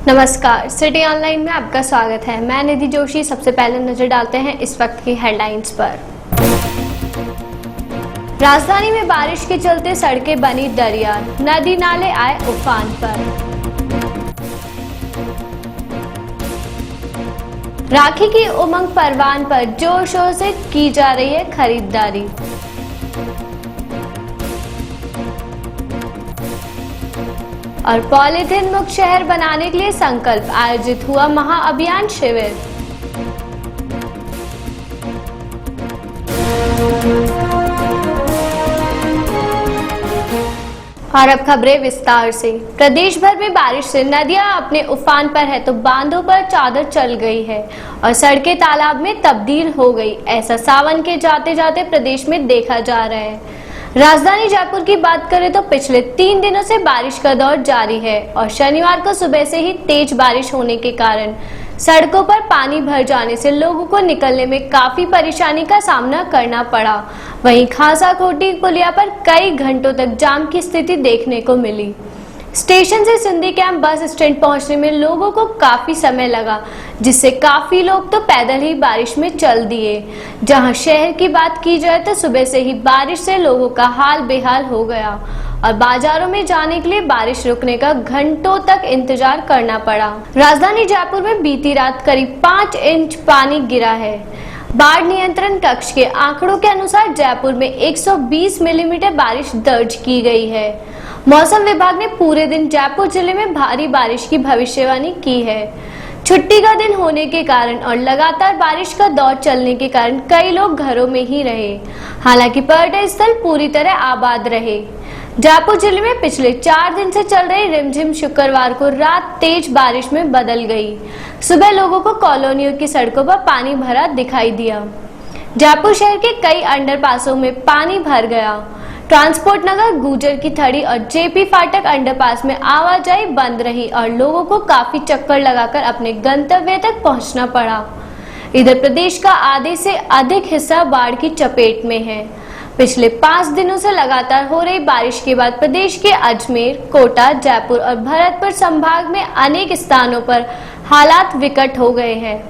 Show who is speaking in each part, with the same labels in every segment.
Speaker 1: नमस्कार, city online में आपका स्वागत है। मैं निधि जोशी। सबसे पहले नजर डालते हैं इस वक्त की हेडलाइंस पर। राजधानी में बारिश के चलते सड़कें बनी दरिया, नदी नाले आए उफान पर। राखी की उमंग परवान पर जोर शोर से की जा रही है खरीदारी। और पॉलीथीन मुक्त शहर बनाने के लिए संकल्प, आयोजित हुआ महाअभियान शिविर। और अब खबरें विस्तार से। प्रदेश भर में बारिश से नदियां अपने उफान पर है तो बांधों पर चादर चल गई है और सड़कें तालाब में तब्दील हो गई। ऐसा सावन के जाते जाते प्रदेश में देखा जा रहा है। राजधानी जयपुर की बात करें तो पिछले 3 दिनों से बारिश का दौर जारी है और शनिवार को सुबह से ही तेज बारिश होने के कारण सड़कों पर पानी भर जाने से लोगों को निकलने में काफी परेशानी का सामना करना पड़ा। वहीं खासाकोटी पुलिया पर कई घंटों तक जाम की स्थिति देखने को मिली। स्टेशन से सिंधी कैंप बस स्टैंड पहुंचने में लोगों को काफी समय लगा, जिससे काफी लोग तो पैदल ही बारिश में चल दिए। जहां शहर की बात की जाए तो सुबह से ही बारिश से लोगों का हाल बेहाल हो गया और बाजारों में जाने के लिए बारिश रुकने का घंटों तक इंतजार करना पड़ा। राजधानी जयपुर में बीती रात करीब 5 इंच पानी गिरा है। बाढ़ नियंत्रण कक्ष के आंकड़ों के अनुसार जयपुर में 120 मिलीमीटर बारिश दर्ज की गई है। मौसम विभाग ने पूरे दिन जयपुर जिले में भारी बारिश की भविष्यवाणी की है। छुट्टी का दिन होने के कारण और लगातार बारिश का दौर चलने के कारण कई लोग घरों में ही रहे। हालांकि पर्यटन स्थल पूरी तरह आबाद रहे। जयपुर जिले में पिछले 4 दिन से चल रही रिमझिम शुक्रवार को रात तेज बारिश में बदल गई। सुबह लोगों को कॉलोनियों की सड़कों पर पानी भरा दिखाई दिया। जयपुर शहर के कई अंडरपासों में पानी भर गया। ट्रांसपोर्ट नगर, गुजर की थड़ी और जेपी फाटक अंडरपास में आवाजाही बंद रही और लोगों को काफी चक्कर लगाकर अपने गंतव्य तक पहुंचना पड़ा। इधर प्रदेश का आधे से अधिक हिस्सा बाढ़ की चपेट में है। पिछले 5 दिनों से लगातार हो रही बारिश के बाद प्रदेश के अजमेर, कोटा, जयपुर और भरतपुर संभाग में अनेक स्थानों पर हालात विकट हो गए हैं।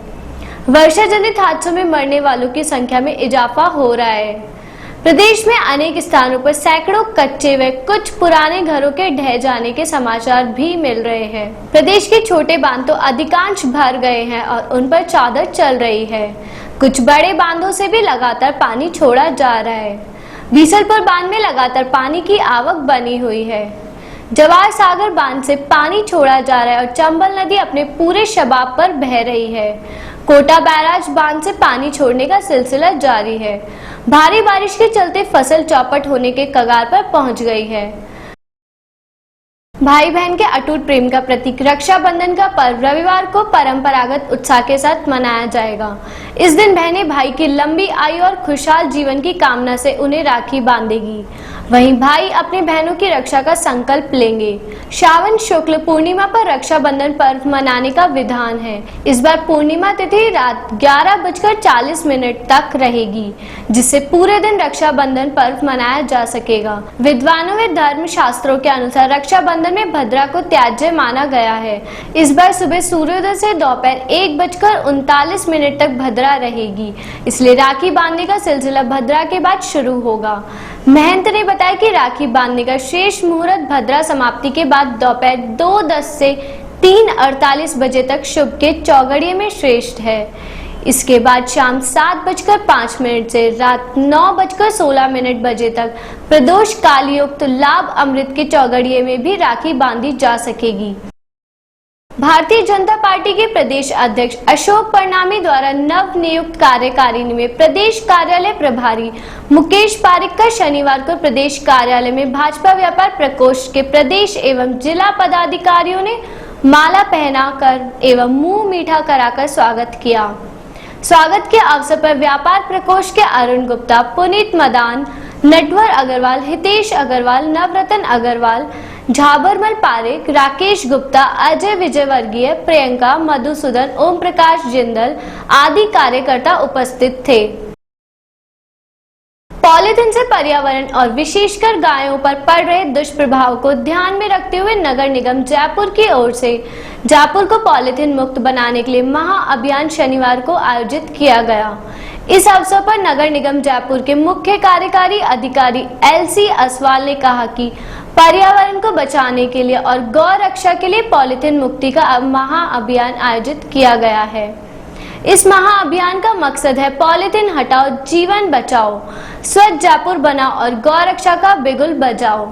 Speaker 1: वर्षा जनित हादसों में मरने वालों की संख्या में इजाफा हो रहा है। प्रदेश में अनेक स्थानों पर सैकड़ों कच्चे व कुछ पुराने घरों के ढह जाने के समाचार भी मिल रहे हैं। प्रदेश के छोटे बांध तो अधिकांश भर गए हैं और उन पर चादर चल रही है। कुछ बड़े बांधों से भी लगातार पानी छोड़ा जा रहा है। बीसलपुर बांध में लगातार पानी की आवक बनी हुई है। जवाहर सागर बांध से पानी छोड़ा जा रहा है और चंबल नदी अपने पूरे शबाब पर बह रही है। कोटा बैराज बांध से पानी छोड़ने का सिलसिला जारी है। भारी बारिश के चलते फसल चौपट होने के कगार पर पहुंच गई है। भाई बहन के अटूट प्रेम का प्रतीक रक्षाबंधन का पर्व रविवार को परंपरागत उत्साह के साथ मनाया जाएगा। इस दिन बहनें भाई की लंबी आयु और खुशहाल जीवन की कामना से उन्हें राखी बांधेगी। वहीं भाई अपने बहनों की रक्षा का संकल्प लेंगे। श्रावण शुक्ल पूर्णिमा पर रक्षाबंधन पर्व मनाने का विधान है। इस बार पूर्णिमा तिथि रात 11:40 तक रहेगी, जिससे पूरे दिन रक्षाबंधन पर्व मनाया जा सकेगा। विद्वानों व धर्म शास्त्रों के अनुसार रक्षाबंधन में भद्रा को त्याज्य माना गया है। इस बार सुबह सूर्योदय से दोपहर 1:39 तक भद्रा रहेगी, इसलिए राखी बांधने का सिलसिला भद्रा के बाद शुरू होगा। महंत ने बताया कि राखी बांधने का शेष मुहूर्त भद्रा समाप्ति के बाद दोपहर 2:10 से 3:48 बजे तक शुभ के चौगड़िए में श्रेष्ठ है। इसके बाद शाम 7:05 से रात 9:16 बजे तक प्रदोष कालयुक्त लाभ अमृत के चौगड़िए में भी राखी बांधी जा सकेगी। भारतीय जनता पार्टी के प्रदेश अध्यक्ष अशोक परनामी द्वारा नव नियुक्त कार्यकारिणी में प्रदेश कार्यालय प्रभारी मुकेश पारिक का शनिवार को प्रदेश कार्यालय में भाजपा व्यापार प्रकोष्ठ के प्रदेश एवं जिला पदाधिकारियों ने माला पहनाकर एवं मुंह मीठा कराकर स्वागत किया। स्वागत के अवसर पर व्यापार प्रकोष्ठ के अरुण गुप्ता, पुनीत मदान, नटवर अग्रवाल, हितेश अग्रवाल, नवरत्न अग्रवाल, झाबरमल पारेख, राकेश गुप्ता, अजय विजयवर्गीय, प्रियंका, मधुसूदन, ओम प्रकाश जिंदल आदि कार्यकर्ता उपस्थित थे। पॉलीथिन से पर्यावरण और विशेषकर गायों पर पड़ रहे दुष्प्रभाव को ध्यान में रखते हुए नगर निगम जयपुर की ओर से जयपुर को पॉलीथिन मुक्त बनाने के लिए महाअभियान शनिवार को आयोजित किया गया। इस अवसर पर नगर निगम जयपुर के मुख्य कार्यकारी अधिकारी LC असवाल ने कहा कि पर्यावरण को बचाने के लिए और गौ रक्षा के लिए पॉलीथिन मुक्ति का महाअभियान आयोजित किया गया है। इस महाअभियान का मकसद है पॉलीथिन हटाओ, जीवन बचाओ, स्वच्छ जयपुर बनाओ और गौ रक्षा का बिगुल बजाओ।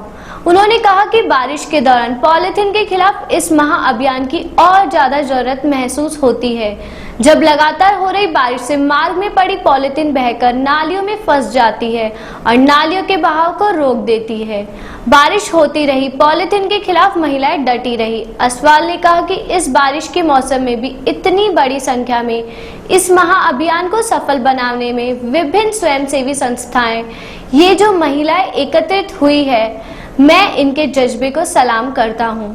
Speaker 1: उन्होंने कहा कि बारिश के दौरान पॉलीथिन के खिलाफ इस महाअभियान की और ज्यादा जरूरत महसूस होती है, जब लगातार हो रही बारिश से मार्ग में पड़ी पॉलीथिन बहकर नालियों में फंस जाती है और नालियों के बहाव को रोक देती है। बारिश होती रही, पॉलीथिन के खिलाफ महिलाएं डटी रही। असवाल ने कहा कि इस बारिश के मौसम में भी इतनी बड़ी संख्या में इस महाअभियान को सफल बनाने में विभिन्न स्वयंसेवी संस्थाएं, ये जो महिलाएं एकत्रित हुई है, मैं इनके जज्बे को सलाम करता हूं।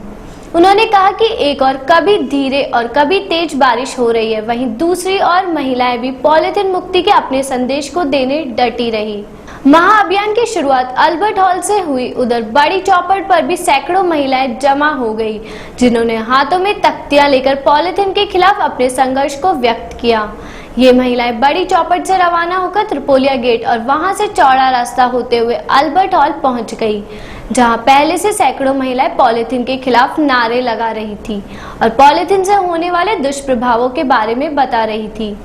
Speaker 1: उन्होंने कहा कि एक और कभी धीरे और कभी तेज बारिश हो रही है, वहीं दूसरी ओर महिलाएं भी पॉलीथिन मुक्ति के अपने संदेश को देने डटी रही। महाअभियान की शुरुआत अल्बर्ट हॉल से हुई। उधर बड़ी चौपट पर भी सैकड़ों महिलाएं जमा हो गई, जिन्होंने हाथों में तख्तियां लेकर पॉलीथिन के खिलाफ अपने संघर्ष को व्यक्त किया। ये महिलाएं बड़ी चौपट से रवाना होकर त्रिपोलिया गेट और वहां से चौड़ा रास्ता होते हुए अल्बर्ट हॉल पहुंच गई, जहां पहले से सैकड़ों महिलाएं पॉलीथिन के खिलाफ नारे लगा रही थी और पॉलीथिन से होने वाले दुष्प्रभावों के बारे में बता रही थी।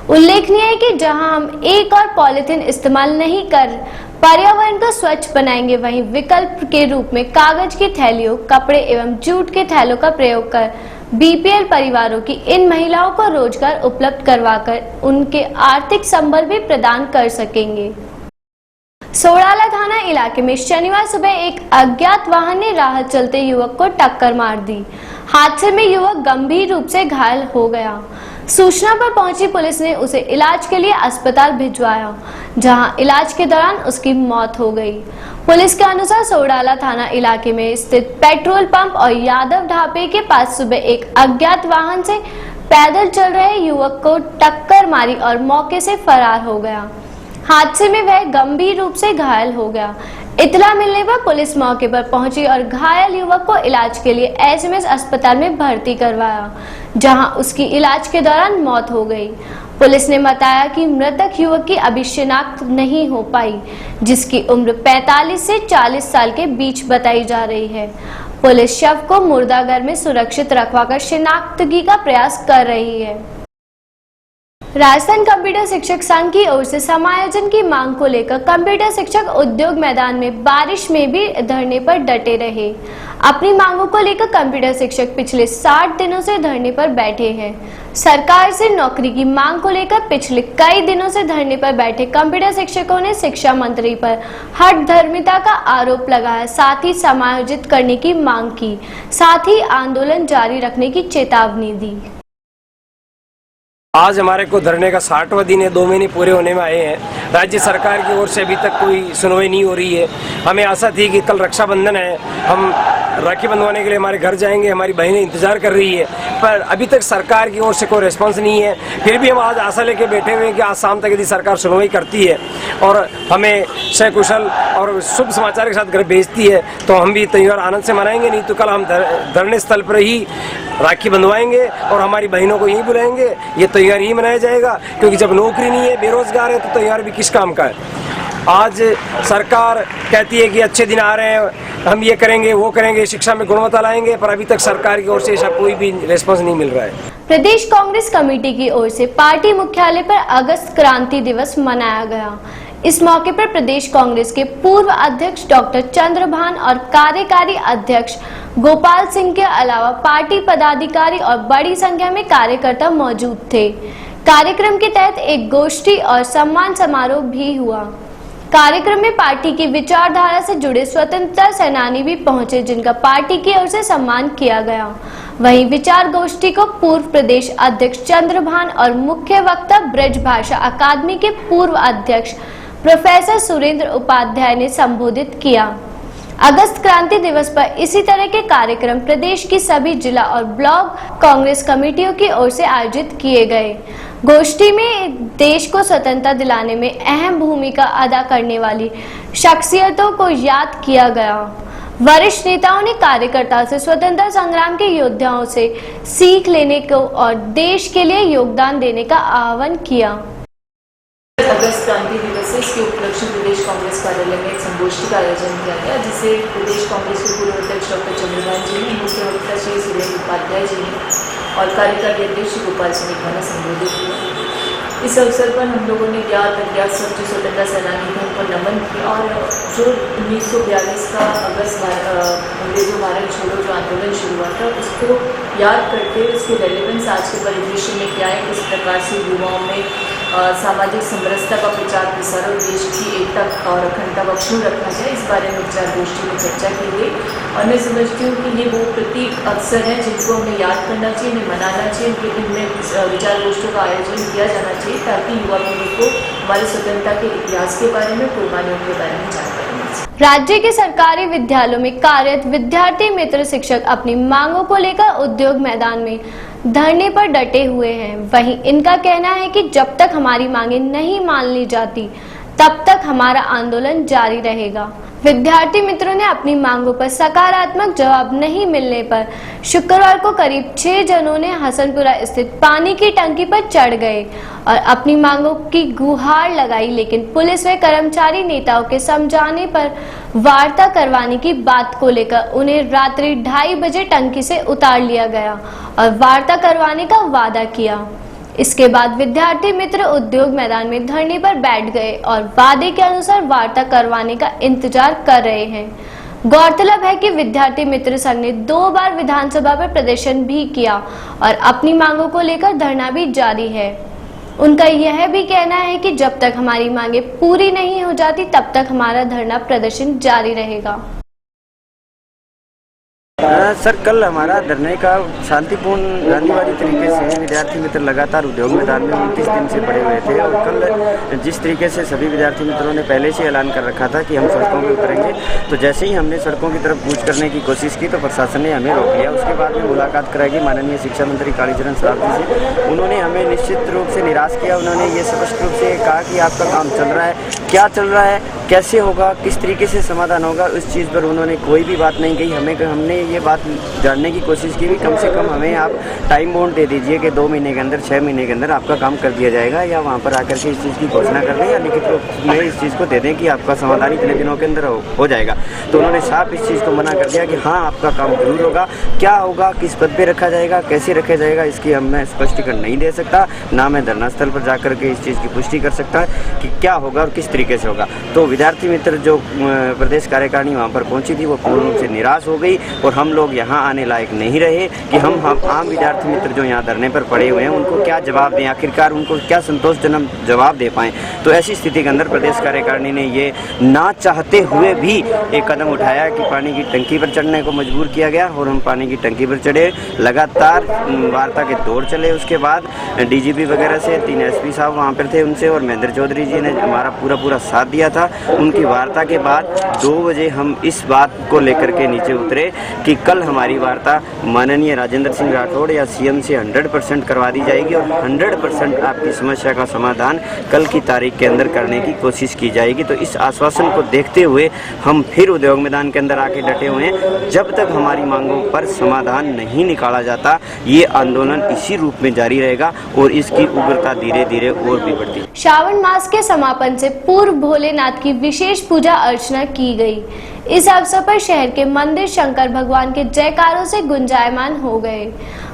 Speaker 1: उल्लेखनीय है कि जहां हम एक और पॉलीथिन इस्तेमाल नहीं कर पर्यावरण को स्वच्छ बनाएंगे, वहीं विकल्प के रूप में कागज की थैलियों, कपड़े एवं जूट के थैलों का प्रयोग कर BPL परिवारों की इन महिलाओं को रोजगार उपलब्ध करवाकर उनके आर्थिक संबल भी प्रदान कर सकेंगे। सोडाला थाना इलाके में शनिवार सुबह एक अज्ञात वाहन ने राह चलते युवक को टक्कर मार दी। हादसे में युवक गंभीर रूप से घायल हो गया। सूचना पर पहुंची पुलिस ने उसे इलाज के लिए अस्पताल भिजवाया, जहां इलाज के दौरान उसकी मौत हो गई। पुलिस के अनुसार सोडाला थाना इलाके में स्थित पेट्रोल पंप और यादव ढाबे के पास सुबह एक अज्ञात वाहन से पैदल चल रहे युवक को टक्कर मारी और मौके से फरार हो गया। हादसे में वह गंभीर रूप से घायल हो गया। इतला मिलने पर पुलिस मौके पर पहुंची और घायल युवक को इलाज के लिए SMS अस्पताल में भर्ती करवाया, जहां उसकी इलाज के दौरान मौत हो गई। पुलिस ने बताया कि मृतक युवक की अभी शिनाख्त नहीं हो पाई, जिसकी उम्र 45 से 40 साल के बीच बताई जा रही है। पुलिस शव को मुर्दाघर में सुरक्षित रखवाकर शिनाख्तगी का प्रयास कर रही है। राजस्थान कंप्यूटर शिक्षक संघ की ओर से समायोजन की मांग को लेकर कंप्यूटर शिक्षक उद्योग मैदान में बारिश में भी धरने पर डटे रहे। अपनी मांगों को लेकर कंप्यूटर शिक्षक पिछले 60 दिनों से धरने पर बैठे हैं। सरकार से नौकरी की मांग को लेकर पिछले कई दिनों से धरने पर बैठे कंप्यूटर शिक्षकों ने शिक्षा मंत्री पर हठधर्मिता का आरोप लगाया, साथ ही समायोजित करने की मांग की, साथ ही आंदोलन जारी रखने की चेतावनी दी।
Speaker 2: आज हमारे को धरने का 60वां दिन है, 2 महीने पूरे होने में आए हैं। राज्य सरकार की ओर से अभी तक कोई सुनवाई नहीं हो रही है। हमें आशा थी कि कल रक्षाबंधन है, हम राखी बंधवाने के लिए हमारे घर जाएंगे, हमारी बहनें इंतजार कर रही है, पर अभी तक सरकार की ओर से कोई रिस्पांस नहीं है। फिर भी हम आज आशा लेके बैठे हुए हैं कि आज शाम तक यदि सरकार सुनवाई करती है और हमें सकुशल और शुभ समाचार के साथ घर भेजती है तो हम भी त्योहार आनंद से मनाएंगे, नहीं तो कल हम धरने स्थल पर ही राखी बंधवाएंगे और हमारी बहनों को यही बुलाएंगे। ये त्योहार ही मनाया जाएगा, क्योंकि जब नौकरी नहीं है, बेरोजगार है, तो त्योहार भी किस काम का है। आज सरकार कहती है कि अच्छे दिन आ रहे हैं, हम ये करेंगे वो करेंगे, शिक्षा में गुणवत्ता लाएंगे, पर अभी तक सरकार की ओर से ऐसा कोई भी रिस्पांस नहीं मिल रहा है।
Speaker 1: प्रदेश कांग्रेस कमेटी की ओर से पार्टी मुख्यालय पर अगस्त क्रांति दिवस मनाया गया। इस मौके पर प्रदेश कांग्रेस के पूर्व अध्यक्ष डॉक्टर चंद्रभान और कार्यकारी अध्यक्ष गोपाल सिंह के अलावा पार्टी पदाधिकारी और बड़ी संख्या में कार्यकर्ता मौजूद थे। कार्यक्रम के तहत एक गोष्ठी और सम्मान समारोह भी हुआ। कार्यक्रम में पार्टी की विचारधारा से जुड़े स्वतंत्रता सेनानी भी पहुंचे, जिनका पार्टी की ओर से सम्मान किया गया। वहीं विचार गोष्ठी को पूर्व प्रदेश अध्यक्ष चंद्रभान और मुख्य वक्ता ब्रज भाषा अकादमी के पूर्व अध्यक्ष प्रोफेसर सुरेंद्र उपाध्याय ने संबोधित किया। अगस्त क्रांति दिवस पर इसी तरह के कार्यक्रम प्रदेश की सभी जिला और ब्लॉक कांग्रेस कमेटियों की ओर से आयोजित किए गए। गोष्ठी में देश को स्वतंत्रता दिलाने में अहम भूमिका अदा करने वाली शख्सियतों को याद किया गया। वरिष्ठ नेताओं ने कार्यकर्ताओं से स्वतंत्रता संग्राम के योद्धाओं से सीख लेने को और देश के लिए योगदान देने का आह्वान किया।
Speaker 3: अगस्त क्रांति दिवस के उपलक्ष्य में प्रदेश कांग्रेस कार्यालय में एक संगोष्ठी का आयोजन किया गया, जिसे प्रदेश कांग्रेस के पूर्व अध्यक्ष डॉक्टर चंद्रभान जी ने, मुख्य वक्ता श्री सुरेंद्र उपाध्याय जी ने और कार्यकारी अध्यक्ष गोपाल सिंह ने संबोधित किया। इस अवसर पर हम लोगों ने ज्ञात अज्ञात सब जो स्वतंत्रता सेनानी थे उनको नमन किया और जो 1942 का अगस्त अंग्रेजों भारत छोड़ो जो आंदोलन शुरू हुआ था उसको याद करते हुए उसकी रेलेवेंस आज के परिदृश्य में क्या है, किस प्रकार से युवाओं में सामाजिक समरसता का प्रचार प्रसार और देश की एकता और अखंडता बख्शू रखा जाए, इस बारे में विचार गोष्ठी में चर्चा की गई। और मैं समझती हूँ कि ये वो प्रतीक अवसर हैं जिनको हमें याद करना चाहिए, हमें मनाना चाहिए, इनमें विचार गोष्ठियों का आयोजन किया जाना चाहिए ताकि युवा पीढ़ी को हमारे स्वतंत्रता के इतिहास के बारे में, कुर्बानियों के बारे में जानकारी मिल सके।
Speaker 1: राज्य के सरकारी विद्यालयों में कार्यरत विद्यार्थी मित्र शिक्षक अपनी मांगों को लेकर उद्योग मैदान में धरने पर डटे हुए हैं। वहीं इनका कहना है कि जब तक हमारी मांगे नहीं मान ली जाती तब तक हमारा आंदोलन जारी रहेगा। विद्यार्थी मित्रों ने अपनी मांगों पर सकारात्मक जवाब नहीं मिलने पर शुक्रवार को करीब 6 जनों ने हसनपुरा स्थित पानी की टंकी पर चढ़ गए और अपनी मांगों की गुहार लगाई, लेकिन पुलिस व कर्मचारी नेताओं के समझाने पर वार्ता करवाने की बात को लेकर उन्हें रात्रि 2:30 बजे टंकी से उतार लिया गया और वार्ता करवाने का वादा किया। इसके बाद विद्यार्थी मित्र उद्योग मैदान में धरने पर बैठ गए और वादे के अनुसार वार्ता करवाने का इंतजार कर रहे हैं। गौरतलब है कि विद्यार्थी मित्र संघ ने 2 बार विधानसभा पर प्रदर्शन भी किया और अपनी मांगों को लेकर धरना भी जारी है। उनका यह भी कहना है कि जब तक हमारी मांगे पूरी नहीं हो जाती तब तक हमारा धरना प्रदर्शन जारी रहेगा।
Speaker 4: सर, कल हमारा धरने का शांतिपूर्ण गांधीवादी तरीके से विद्यार्थी मित्र लगातार उद्योग मैदान में 29 दिन से पड़े हुए थे और कल जिस तरीके से सभी विद्यार्थी मित्रों ने पहले से ऐलान कर रखा था कि हम सड़कों पर उतरेंगे, तो जैसे ही हमने सड़कों की तरफ कूच करने की कोशिश की तो प्रशासन ने हमें रोक लिया। उसके बाद में मुलाकात कराई माननीय शिक्षा मंत्री कालीचरण साहब जी से। उन्होंने हमें निश्चित रूप से निराश किया। उन्होंने ये स्पष्ट रूप से कहा कि आपका काम चल रहा है, क्या चल रहा है, कैसे होगा, किस तरीके से समाधान होगा, उस चीज़ पर उन्होंने कोई भी बात नहीं कही। हमने ये बात जानने की कोशिश की भी कम से कम हमें आप टाइम बाउंड दे दीजिए कि 2 महीने के अंदर, 6 महीने के अंदर आपका काम कर दिया जाएगा, या वहाँ पर आकर के इस चीज़ की घोषणा कर दें या लिखित रूप में इस चीज़ को दे दें कि आपका समाधान इतने दिनों के अंदर हो जाएगा। तो उन्होंने साफ इस चीज़ को मना कर दिया कि हाँ, आपका काम जरूर होगा। क्या होगा, किस पद पर रखा जाएगा, कैसे रखा जाएगा, इसकी मैं स्पष्टीकरण नहीं दे सकता, ना मैं धरना स्थल पर जाकर के इस चीज़ की पुष्टि कर सकता कि क्या होगा और किस तरीके से होगा। तो विद्यार्थी मित्र जो प्रदेश कार्यकारिणी वहाँ पर पहुँची थी वो पूर्ण रूप से निराश हो गई और हम लोग यहाँ आने लायक नहीं रहे कि हम आम विद्यार्थी मित्र जो यहाँ धरने पर पड़े हुए हैं उनको क्या जवाब दें, आखिरकार उनको क्या संतोषजनक जवाब दे पाएँ। तो ऐसी स्थिति के अंदर प्रदेश कार्यकारिणी ने ये ना चाहते हुए भी एक कदम उठाया कि पानी की टंकी पर चढ़ने को मजबूर किया गया और हम पानी की टंकी पर चढ़े। लगातार वार्ता के दौर चले। उसके बाद डीजीपी वगैरह से 3 एसपी साहब वहाँ पर थे, उनसे और महेंद्र चौधरी जी ने हमारा पूरा साथ दिया था। उनकी वार्ता के बाद 2 बजे हम इस बात को लेकर के नीचे उतरे कि कल हमारी वार्ता माननीय राजेंद्र सिंह राठौड़ या सीएम से 100% करवा दी जाएगी और 100% आपकी समस्या का समाधान कल की तारीख के अंदर करने की कोशिश की जाएगी। तो इस आश्वासन को देखते हुए हम फिर उद्योग मैदान के अंदर आके डटे हुए हैं। जब तक हमारी मांगों पर समाधान नहीं निकाला जाता ये आंदोलन इसी रूप में जारी रहेगा और इसकी उग्रता धीरे धीरे और भी बढ़ती।
Speaker 1: श्रावण मास के समापन से पूर्व भोलेनाथ की विशेष पूजा अर्चना की गई। इस अवसर पर शहर के मंदिर शंकर भगवान के जयकारों से गुंजायमान हो गए।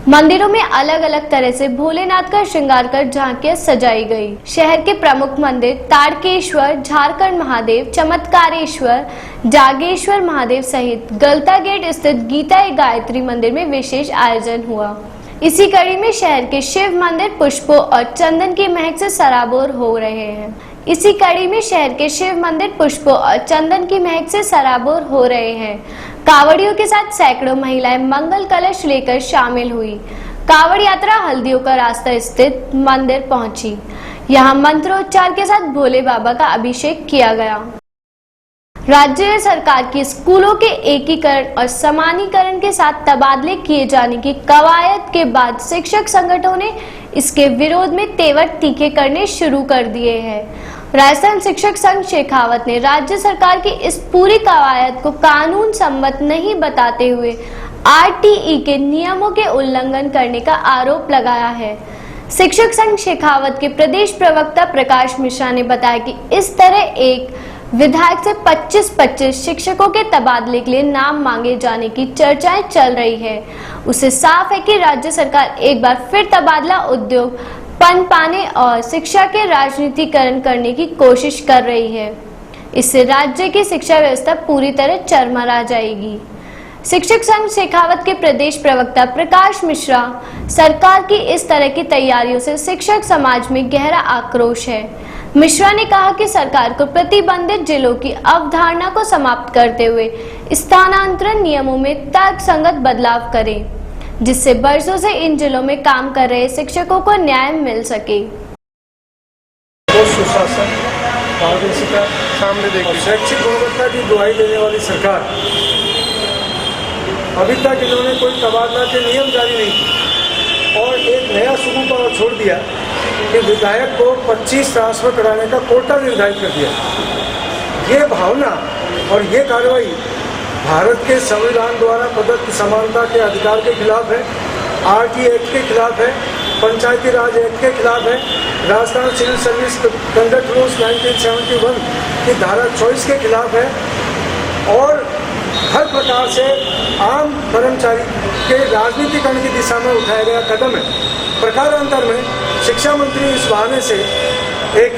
Speaker 1: मंदिरों में अलग अलग तरह से भोलेनाथ का श्रृंगार कर झांकियां सजाई गई। शहर के प्रमुख मंदिर तारकेश्वर, झारखंड महादेव, चमत्कारेश्वर, जागेश्वर महादेव सहित गलता गेट स्थित गीता गायत्री मंदिर में विशेष आयोजन हुआ। इसी कड़ी में शहर के शिव मंदिर पुष्पों और चंदन की महक से सराबोर हो रहे हैं। इसी कड़ी में शहर के शिव मंदिर पुष्पों और चंदन की महक से सराबोर हो रहे हैं। कावड़ियों के साथ सैकड़ों महिलाएं मंगल कलश लेकर शामिल हुई। कावड़ यात्रा हल्दियों का रास्ता स्थित मंदिर पहुंची। यहां मंत्रोच्चार के साथ भोले बाबा का अभिषेक किया गया। राज्य सरकार की स्कूलों के एकीकरण और समानीकरण के साथ तबादले किए जाने की कवायद के बाद शिक्षक संगठनों ने इसके विरोध में तेवर तीखे करने शुरू कर दिए हैं। राजस्थान शिक्षक संघ शेखावत ने राज्य सरकार की इस पूरी कवायद को कानून सम्मत नहीं बताते हुए आरटीई के नियमों के उल्लंघन करने का आरोप लगाया है। शिक्षक संघ शेखावत के प्रदेश प्रवक्ता प्रकाश मिश्रा ने बताया कि इस तरह एक विधायक से 25-25 शिक्षकों के तबादले के लिए नाम मांगे जाने की चर्चाएं चल रही है। उसे साफ है कि राज्य सरकार एक बार फिर तबादला उद्योग पनपाने और शिक्षा के राजनीतिकरण करने की कोशिश कर रही है। इससे राज्य की शिक्षा व्यवस्था पूरी तरह चरमरा जाएगी। शिक्षक संघ शेखावत के प्रदेश प्रवक्ता प्रकाश मिश्रा सरकार की इस तरह की तैयारियों से शिक्षक समाज में गहरा आक्रोश है। मिश्रा ने कहा कि सरकार को प्रतिबंधित जिलों की अवधारणा को समाप्त करते हुए स्थानांतरण नियमों में तर्कसंगत बदलाव करे, जिससे वर्षों से इन जिलों में काम कर रहे शिक्षकों को न्याय मिल सके।
Speaker 2: सुशासन, पारदर्शिता, सामने देखिए शैक्षिक गुणवत्ता की दुहाई देने वाली सरकार अभी तक इन्होंने कोई तबादला के नियम जारी नहीं किए और एक नया सुबह छोड़ दिया कि विधायक को 25 ट्रांसफर कराने का कोटा निर्धारित कर दिया। ये भावना और ये कार्रवाई भारत के संविधान द्वारा प्रदत्त समानता के अधिकार के खिलाफ है, आरटी एक्ट के खिलाफ है, पंचायती राज एक्ट के खिलाफ है, Rajasthan civil service conduct rules 1971 की धारा 24 के खिलाफ है और हर प्रकार से आम कर्मचारी के राजनीतिकरण की दिशा में उठाया गया कदम है। प्रकारांतर में शिक्षा मंत्री इस बहाने से एक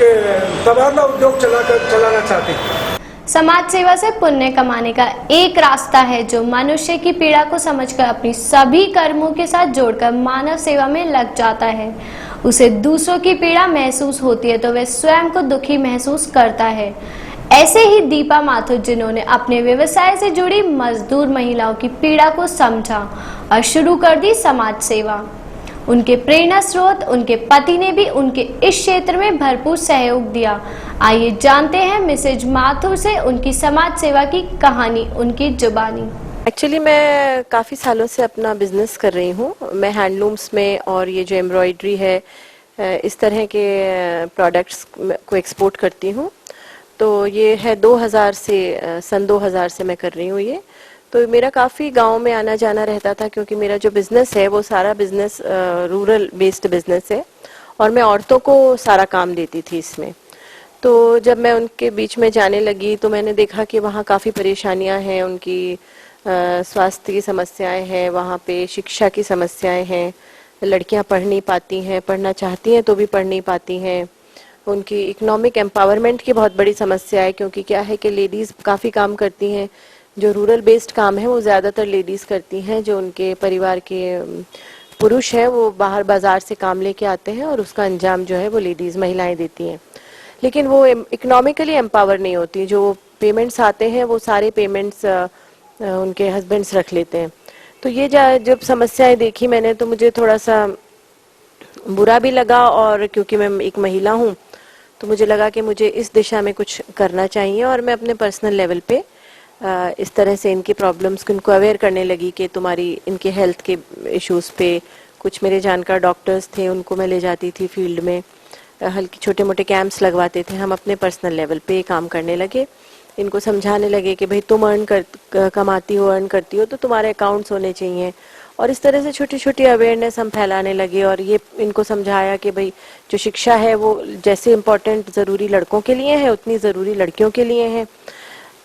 Speaker 2: तबादला उद्योग चलाना चाहते हैं।
Speaker 1: समाज सेवा से पुण्य कमाने का एक रास्ता है जो मनुष्य की पीड़ा को समझकर अपनी सभी कर्मों के साथ जोड़कर मानव सेवा में लग जाता है। उसे दूसरों की पीड़ा महसूस होती है तो वह स्वयं को दुखी महसूस करता है। ऐसे ही दीपा माथुर, जिन्होंने अपने व्यवसाय से जुड़ी मजदूर महिलाओं की पीड़ा को समझा और शुरू कर दी समाज सेवा। उनके प्रेरणा स्रोत उनके पति ने भी उनके इस क्षेत्र में भरपूर सहयोग दिया। आइए जानते हैं मिसेज माथुर से उनकी समाज सेवा की कहानी, उनकी जुबानी।
Speaker 5: एक्चुअली मैं काफ़ी सालों से अपना बिजनेस कर रही हूँ। मैं हैंडलूम्स में और ये जो एम्ब्रॉयडरी है इस तरह के प्रोडक्ट्स को एक्सपोर्ट करती हूँ। तो ये है 2000 से सन 2000 से मैं कर रही हूँ ये। तो मेरा काफ़ी गांव में आना जाना रहता था क्योंकि मेरा जो बिज़नेस है वो सारा बिज़नेस रूरल बेस्ड बिज़नेस है और मैं औरतों को सारा काम देती थी इसमें। तो जब मैं उनके बीच में जाने लगी तो मैंने देखा कि वहाँ काफ़ी परेशानियाँ हैं, उनकी स्वास्थ्य की समस्याएं हैं, वहाँ पे शिक्षा की समस्याएं हैं, लड़कियाँ पढ़ नहीं पाती हैं, पढ़ना चाहती हैं तो भी पढ़ नहीं पाती हैं। उनकी इकोनॉमिक एम्पावरमेंट की बहुत बड़ी समस्या है क्योंकि क्या है कि लेडीज़ काफ़ी काम करती हैं। जो रूरल बेस्ड काम है वो ज़्यादातर लेडीज़ करती हैं, जो उनके परिवार के पुरुष हैं वो बाहर बाज़ार से काम लेके आते हैं और उसका अंजाम जो है वो लेडीज़ महिलाएं देती हैं, लेकिन वो इकोनॉमिकली एम्पावर नहीं होती। जो पेमेंट्स आते हैं वो सारे पेमेंट्स उनके हस्बैंड्स रख लेते हैं। तो ये जब समस्याएं देखी मैंने तो मुझे थोड़ा सा बुरा भी लगा और क्योंकि मैं एक महिला हूँ तो मुझे लगा कि मुझे इस दिशा में कुछ करना चाहिए और मैं अपने पर्सनल लेवल पे इस तरह से इनकी प्रॉब्लम्स को इनको अवेयर करने लगी कि तुम्हारी इनके हेल्थ के इश्यूज़ पे कुछ मेरे जानकार डॉक्टर्स थे उनको मैं ले जाती थी फील्ड में, हल्की छोटे मोटे कैंप्स लगवाते थे। हम अपने पर्सनल लेवल पे काम करने लगे, इनको समझाने लगे कि भाई तुम कमाती हो अर्न करती हो तो तुम्हारे अकाउंट्स होने चाहिए और इस तरह से छोटी छोटी अवेयरनेस हम फैलाने लगे और ये इनको समझाया कि भाई जो शिक्षा है वो जैसे इम्पोर्टेंट ज़रूरी लड़कों के लिए है उतनी ज़रूरी लड़कियों के लिए है।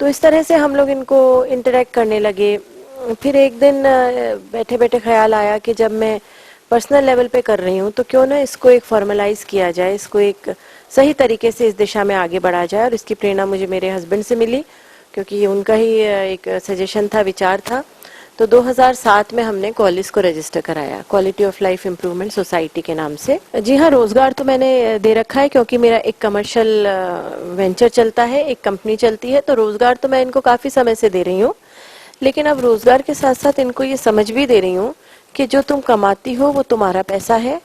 Speaker 5: तो इस तरह से हम लोग इनको इंटरेक्ट करने लगे। फिर एक दिन बैठे बैठे ख्याल आया कि जब मैं पर्सनल लेवल पे कर रही हूँ तो क्यों ना इसको एक फॉर्मलाइज किया जाए, इसको एक सही तरीके से इस दिशा में आगे बढ़ा जाए। और इसकी प्रेरणा मुझे मेरे हस्बैंड से मिली क्योंकि ये उनका ही एक सजेशन था, विचार था। तो 2007 में हमने कॉलिस को रजिस्टर कराया, quality of life improvement society के नाम से। जी हाँ, रोजगार तो मैंने दे रखा है क्योंकि मेरा एक कमर्शियल वेंचर चलता है, एक कंपनी चलती है, तो रोजगार तो मैं इनको काफ़ी समय से दे रही हूँ। लेकिन अब रोजगार के साथ साथ इनको ये समझ भी दे रही हूँ कि जो तुम कमाती हो वो तुम्हारा पैसा है,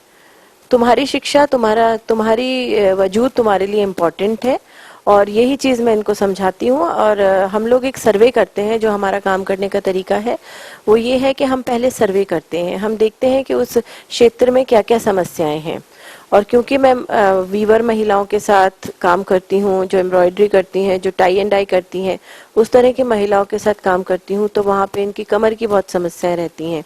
Speaker 5: तुम्हारी शिक्षा, तुम्हारी वजूद तुम्हारे लिए इम्पोर्टेंट है और यही चीज़ मैं इनको समझाती हूँ। और हम लोग एक सर्वे करते हैं, जो हमारा काम करने का तरीका है वो ये है कि हम पहले सर्वे करते हैं, हम देखते हैं कि उस क्षेत्र में क्या क्या समस्याएं हैं। और क्योंकि मैं वीवर महिलाओं के साथ काम करती हूँ, जो एम्ब्रॉयडरी करती हैं, जो टाई एंड डाई करती हैं, उस तरह की महिलाओं के साथ काम करती हूँ, तो वहाँ पे इनकी कमर की बहुत समस्याएं रहती हैं,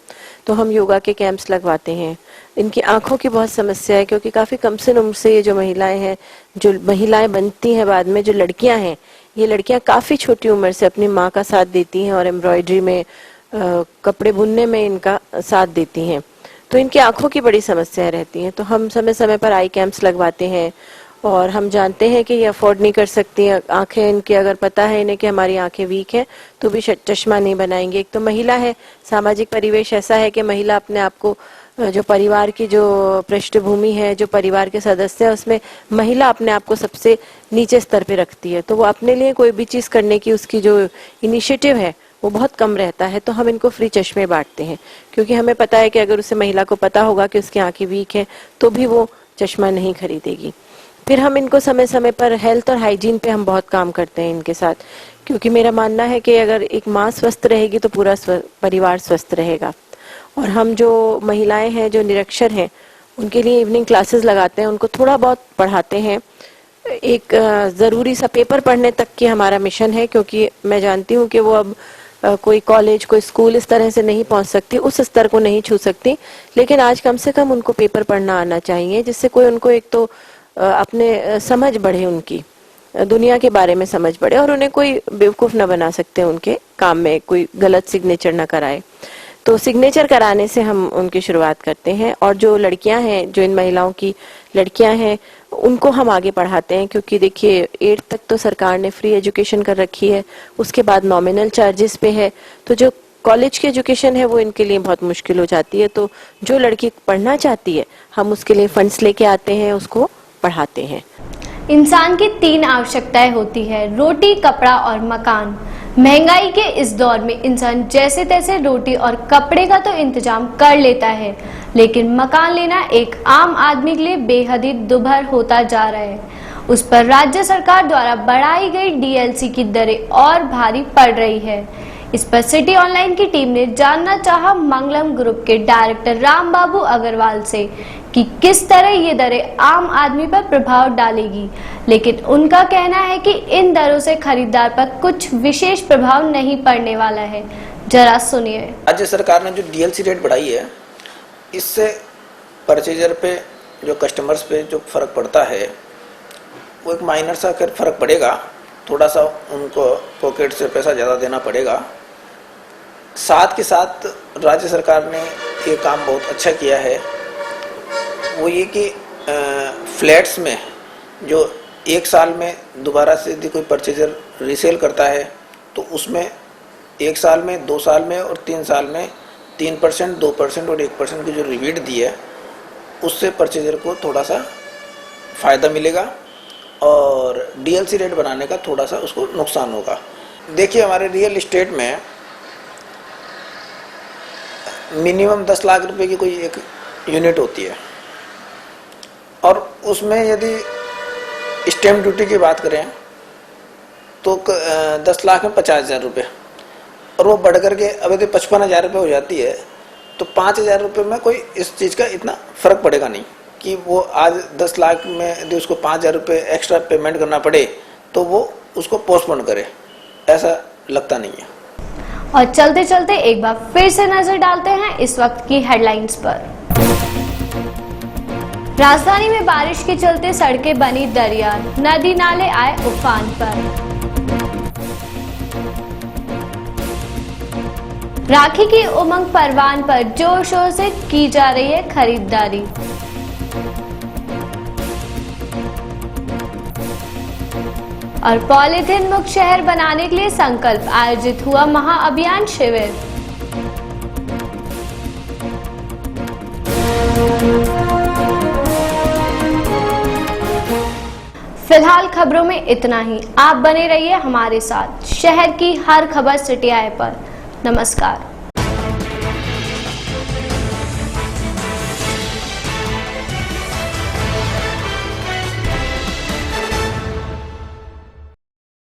Speaker 5: तो हम योगा के कैंप्स लगवाते हैं। इनकी आंखों की बहुत समस्या है, क्योंकि काफ़ी कम से उम्र से ये जो महिलाएं हैं, जो महिलाएं बनती हैं बाद में, जो लड़कियां हैं, ये लड़कियां काफ़ी छोटी उम्र से अपनी माँ का साथ देती हैं और एम्ब्रॉयडरी में कपड़े बुनने में इनका साथ देती हैं, तो इनकी आंखों की बड़ी समस्याएं रहती हैं। तो हम समय समय पर आई कैंप्स लगवाते हैं, और हम जानते हैं कि ये अफोर्ड नहीं कर सकती हैं आंखें इनकी, अगर पता है इन्हें कि हमारी आंखें वीक हैं तो भी चश्मा नहीं बनाएंगे। एक तो महिला है, सामाजिक परिवेश ऐसा है कि महिला अपने आप को, जो परिवार की जो पृष्ठभूमि है, जो परिवार के सदस्य है, उसमें महिला अपने आप को सबसे नीचे स्तर पे रखती है, तो वो अपने लिए कोई भी चीज़ करने की उसकी जो इनिशिएटिव है वो बहुत कम रहता है। तो हम इनको फ्री चश्मे बांटते हैं, क्योंकि हमें पता है कि अगर उसे महिला को पता होगा कि उसकी आंखें वीक है तो भी वो चश्मा नहीं खरीदेगी। फिर हम इनको समय समय पर हेल्थ और हाइजीन पे हम बहुत काम करते हैं इनके साथ, क्योंकि मेरा मानना है कि अगर एक माँ स्वस्थ रहेगी तो पूरा परिवार स्वस्थ रहेगा। और हम जो महिलाएं हैं, जो निरक्षर हैं, उनके लिए इवनिंग क्लासेस लगाते हैं, उनको थोड़ा बहुत पढ़ाते हैं। एक ज़रूरी सा पेपर पढ़ने तक की हमारा मिशन है, क्योंकि मैं जानती हूँ कि वो अब कोई कॉलेज, कोई स्कूल इस तरह से नहीं पहुँच सकती, उस स्तर को नहीं छू सकती, लेकिन आज कम से कम उनको पेपर पढ़ना आना चाहिए, जिससे कोई उनको एक तो अपने समझ बढ़े, उनकी दुनिया के बारे में समझ बढ़े, और उन्हें कोई बेवकूफ़ ना बना सकते उनके काम में, कोई गलत सिग्नेचर ना कराए। तो सिग्नेचर कराने से हम उनकी शुरुआत करते हैं। और जो लड़कियां हैं, जो इन महिलाओं की लड़कियां हैं, उनको हम आगे पढ़ाते हैं, क्योंकि देखिए 8th तक तो सरकार ने फ्री एजुकेशन कर रखी है, उसके बाद नॉमिनल चार्जेस पे है, तो जो कॉलेज की एजुकेशन है वो इनके लिए बहुत मुश्किल हो जाती है। तो जो लड़की पढ़ना चाहती है, हम उसके लिए फंड्स लेके आते हैं, उसको पढ़ाते हैं।
Speaker 1: इंसान की 3 आवश्यकताएं होती है, रोटी, कपड़ा और मकान। महंगाई के इस दौर में इंसान जैसे तैसे रोटी और कपड़े का तो इंतजाम कर लेता है, लेकिन मकान लेना एक आम आदमी के लिए बेहद ही दुभर होता जा रहा है। उस पर राज्य सरकार द्वारा बढ़ाई गई डीएलसी की दरें और भारी पड़ रही है। इस पर सिटी ऑनलाइन की टीम ने जानना चाहा मंगलम ग्रुप के डायरेक्टर राम बाबू अग्रवाल से कि किस तरह ये दरें आम आदमी पर प्रभाव डालेगी, लेकिन उनका कहना है कि इन दरों से खरीदार पर कुछ विशेष प्रभाव नहीं पड़ने वाला है। जरा सुनिए।
Speaker 6: राज्य सरकार ने जो डीएलसी रेट बढ़ाई है, इससे परचेजर पे, जो कस्टमर्स पे जो फर्क पड़ता है, वो एक माइनर सा फर्क पड़ेगा, थोड़ा सा उनको पॉकेट से पैसा ज़्यादा देना पड़ेगा। साथ के साथ राज्य सरकार ने ये काम बहुत अच्छा किया है, वो ये कि फ्लैट्स में जो 1 साल में दोबारा से यदि कोई परचेजर रीसेल करता है, तो उसमें 1 साल में, 2 साल में और 3 साल में 3%, 2% और 1% की जो रिबेट दी है, उससे परचेजर को थोड़ा सा फ़ायदा मिलेगा और डीएलसी रेट बनाने का थोड़ा सा उसको नुकसान होगा। देखिए, हमारे रियल इस्टेट में मिनिमम 10 लाख रुपए की कोई एक यूनिट होती है, और उसमें यदि स्टैम्प ड्यूटी की बात करें तो 10 लाख में 50,000 रुपये, और वो बढ़ करके अब यदि 55,000 रुपये हो जाती है, तो 5,000 रुपये में कोई इस चीज़ का इतना फ़र्क पड़ेगा नहीं कि वो आज 10 लाख में यदि उसको 5,000 रुपये एक्स्ट्रा पेमेंट करना पड़े तो वो उसको पोस्टपोन करे, ऐसा लगता नहीं है।
Speaker 1: और चलते चलते एक बार फिर से नजर डालते हैं इस वक्त की हेडलाइंस पर। राजधानी में बारिश के चलते सड़कें बनी दरिया, नदी नाले आए उफान पर। राखी की उमंग परवान पर जोर शोर से की जा रही है खरीदारी। और पॉलीथीन मुक्त शहर बनाने के लिए संकल्प, आयोजित हुआ महाअभियान शिविर। फिलहाल खबरों में इतना ही। आप बने रहिए हमारे साथ शहर की हर खबर सिटी ऐप पर। नमस्कार।